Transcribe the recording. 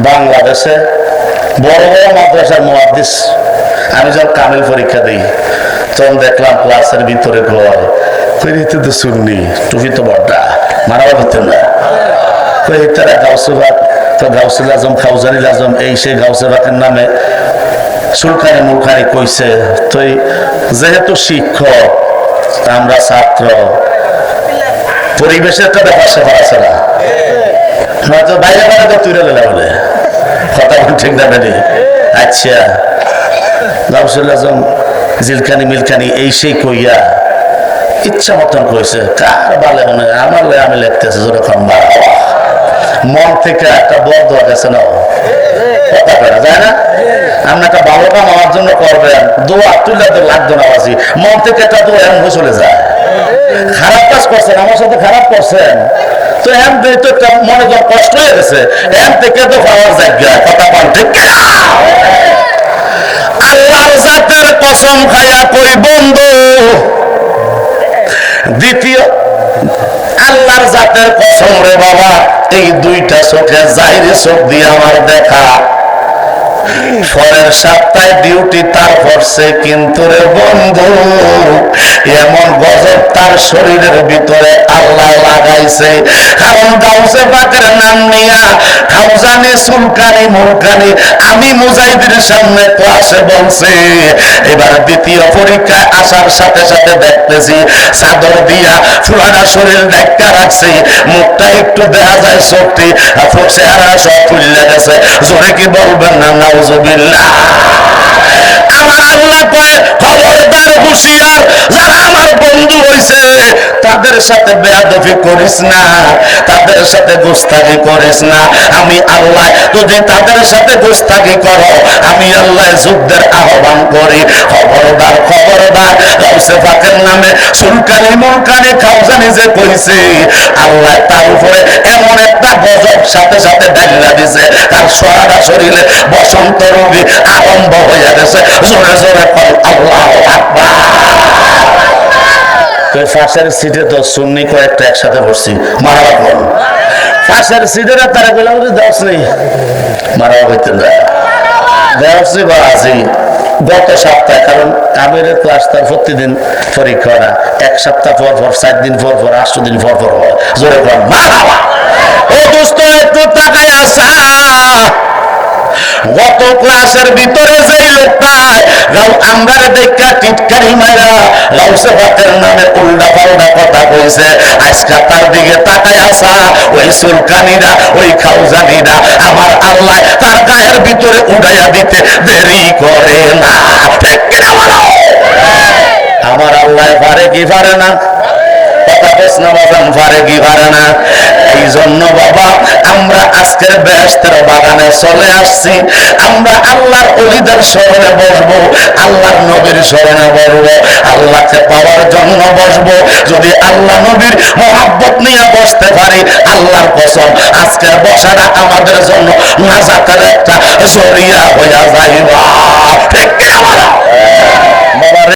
বাংলাদেশে বড় বড় মাদ্রাসার মুহাদ্দিস আমি যখন কামিল পরীক্ষা দিই তখন দেখলাম ক্লাসের ভিতরে কইতে তো শুননি টুপি তো বড়টা মারাও হতেন না কই তারা গাউসুবাক তো গাউসুল আজম খাউজানিল আজম এই সেই গাউসুবাকের নামে সুলকানি মুলকানি কইছে তো যেহেতু শিক্ষক আমরা ছাত্র পরিবেশের একটা ব্যাপার সেটা আছে না নয়তো বাইরে বাইরে তো তুলে দিলে বলে কথা ঠিক না বেরি আচ্ছা গাউসুল আজম জিলকানি মিলকানি এই সেই কইয়া ইচ্ছা মতন কইছে কার বালে মনে আমার আমি লিখতেছি যখন মন থেকে একটা বদ গেছে না কথা করা যায় না আপনি একটা ভালো কাম আমার জন্য করবেন দোয়া তুলে তো লাগতো না বাসি মন থেকে একটা দোয়া এমন চলে যায় খারাপ কাজ করছেন আমার সাথে খারাপ করছেন তো এম তো একটা মনে যখন কষ্ট হয়ে গেছে এম থেকে তো পাওয়ার জায়গা কথা বল ঠিক আল্লাহর জাতের কসম খায়া কই বন্ধু দ্বিতীয় আল্লাহর জাতের কসম রে বাবা এই দুইটা চোখে জাহিরি চোখ দিয়ে আমার দেখা পরের সপ্তাহে ডিউটি তার পড়ছে কিন্তু রে বন্ধু এমন গজব তার শরীরের ভিতরে আল্লাহ লাগাইছে কারণ গাউসে পাকের নাম নিয়া খাউজানি সুলকানি মুলকানি আমি মুজাহিদের সামনে ক্লাসে বলছি এবার দ্বিতীয় পরীক্ষায় আসার সাথে সাথে দেখতেছি চাদর দিয়া পুরানা শরীর ঢাকা রাখছে মুখটা একটু দেখা যায় শক্তি চেহারা সব ফুলে গেছে জোরে কি বলবেন না নাউজুবিল্লাহ আমার আল্লাহ কয় খবরদার হুঁশিয়ার যারা আমার বন্ধু হইছে তাদের সাথে বেয়াদবি করিস না তাদের সাথে গোস্তাকি করিস না আমি আল্লাহ যদি তাদের সাথে গোস্তাকি করো আমি আল্লাহ যুদ্ধের আহ্বান করি খবরদার খবরদার গাউসে পাকের নামে সুলকানি মুলকানি খাউজানি যে কইছে আল্লাহ তার উপরে এমন একটা গজব সাথে সাথে ডাইলা দিছে তার সারা শরীরে বসন্ত রোগী আরম্ভ হয়ে গেছে জোরে জোরে আল্লাহু আকবার ফাঁসের সিটে তো সুন্নি কয়েকটা একসাথে বসছি মারা রাখলাম ফাঁসের সিটের তারা গেলাম দেওয়া নেই মারা হইতেন দেওয়া বা আছি গত সপ্তাহে কারণ আমিরের ক্লাস তার প্রতিদিন পরীক্ষা না এক সপ্তাহ পর পর 4 দিন পর পর 8 দিন পর পর হয় জোরে কর মারহাবা ও দোস্ত একটু তাকায় আসা গত ক্লাসের ভিতরে যেই লোকটা আমরা দেখা টিটকারি মারা গাউসে পাকের নামে উল্টা পাল্টা কথা কইছে আজকে তার দিকে তাকায় আসা ওই সুলকানিরা ওই খাউজানিরা আমার আল্লাহ তার গায়ের ভিতরে উড়াইয়া দিতে দেরি করে না ঠিক কিনা বলো আমার আল্লাহ পারে কি পারে না এই জন্য বাবা আমরা আজকের বেহেশতের বাগানে চলে আসছি আমরা আল্লাহর ওলিদের শরণে বসবো আল্লাহর নবীর শরণে বসবো আল্লাহকে পাওয়ার জন্য বসবো যদি আল্লাহ নবীর মহব্বত নিয়ে বসতে পারি আল্লাহর কসম আজকের বসাটা আমাদের জন্য নাজাতের একটা জরিয়া হইয়া যাইবা ঠিক কিনা বলো বাবা।